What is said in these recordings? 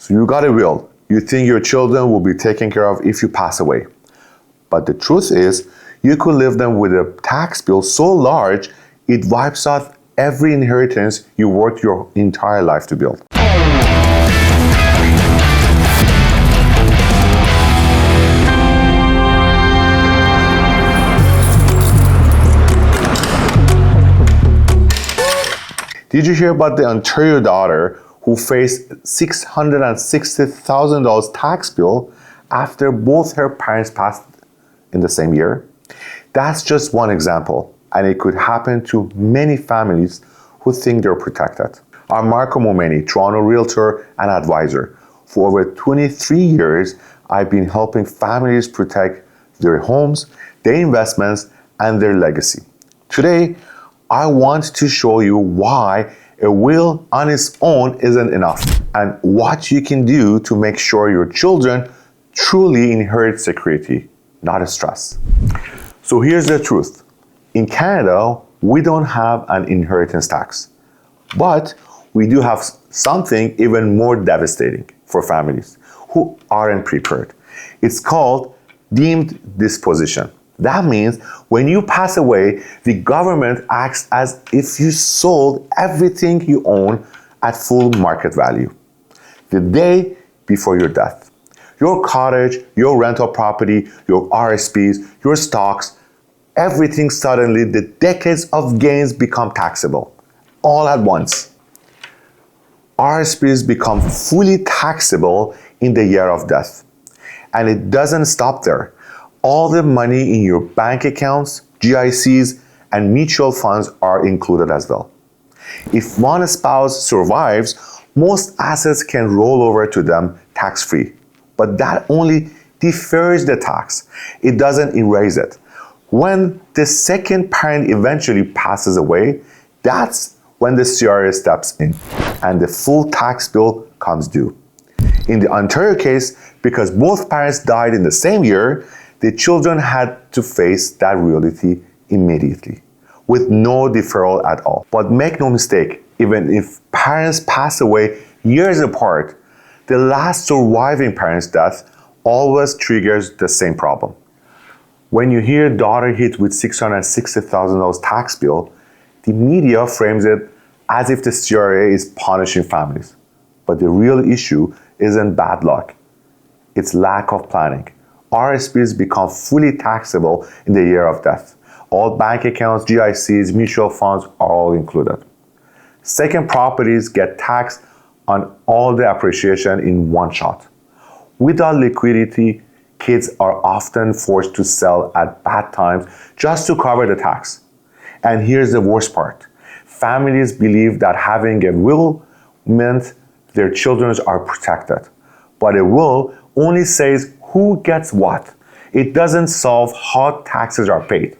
So you got a will. You think your children will be taken care of if you pass away. But the truth is, you could leave them with a tax bill so large, it wipes out every inheritance you worked your entire life to build. Did you hear about the Ontario daughter who faced $660,000 tax bill after both her parents passed in the same year? That's just one example, and it could happen to many families who think they're protected. I'm Marco Momeni, Toronto realtor and advisor. For over 23 years, I've been helping families protect their homes, their investments, and their legacy. Today, I want to show you why a will on its own isn't enough and what you can do to make sure your children truly inherit security, not a stress. So here's the truth. In Canada, we don't have an inheritance tax, but we do have something even more devastating for families who aren't prepared. It's called deemed disposition. That means when you pass away, the government acts as if you sold everything you own at full market value the day before your death. Your cottage, your rental property, your RSPs, your stocks, everything suddenly, the decades of gains become taxable all at once. RSPs become fully taxable in the year of death. And it doesn't stop there. All the money in your bank accounts, GICs, and mutual funds are included as well. If one spouse survives, most assets can roll over to them tax-free. But that only defers the tax. It doesn't erase it. When the second parent eventually passes away, that's when the CRA steps in and the full tax bill comes due. In the Ontario case, because both parents died in the same year, the children had to face that reality immediately, with no deferral at all. But make no mistake, even if parents pass away years apart, the last surviving parent's death always triggers the same problem. When you hear daughter hit with $660,000 tax bill, the media frames it as if the CRA is punishing families. But the real issue isn't bad luck, it's lack of planning. RSPs become fully taxable in the year of death. All bank accounts, GICs, mutual funds are all included. Second properties get taxed on all the appreciation in one shot. Without liquidity, kids are often forced to sell at bad times just to cover the tax. And here's the worst part. Families believe that having a will meant their children are protected. But a will only says who gets what. It doesn't solve how taxes are paid.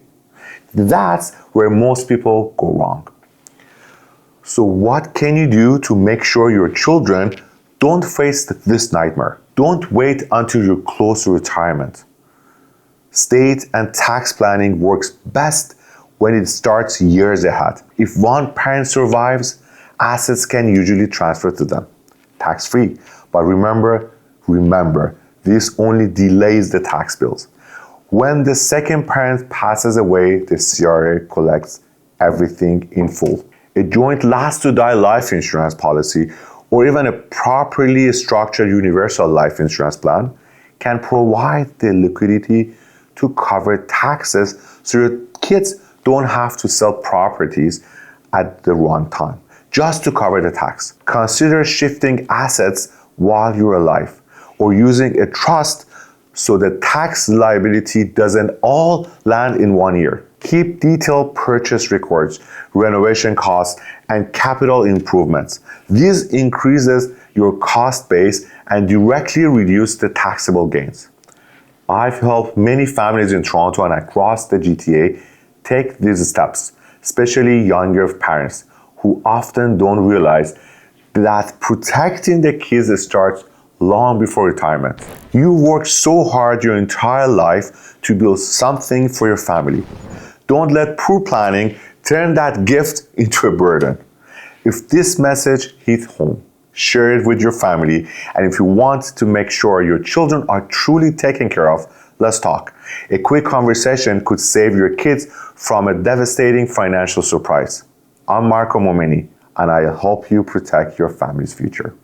That's where most people go wrong. So what can you do to make sure your children don't face this nightmare? Don't wait until you're close to retirement. State and tax planning works best when it starts years ahead. If one parent survives, assets can usually transfer to them, tax-free. But remember, this only delays the tax bills. When the second parent passes away, the CRA collects everything in full. A joint last to die life insurance policy or even a properly structured universal life insurance plan can provide the liquidity to cover taxes so your kids don't have to sell properties at the wrong time just to cover the tax. Consider shifting assets while you're alive or using a trust so the tax liability doesn't all land in 1 year. Keep detailed purchase records, renovation costs, and capital improvements. This increases your cost base and directly reduces the taxable gains. I've helped many families in Toronto and across the GTA take these steps, especially younger parents who often don't realize that protecting the kids starts long before retirement. You worked so hard your entire life to build something for your family. Don't let poor planning turn that gift into a burden. If this message hit home, share it with your family, and if you want to make sure your children are truly taken care of, let's talk. A quick conversation could save your kids from a devastating financial surprise. I'm Marco Momeni, and I help you protect your family's future.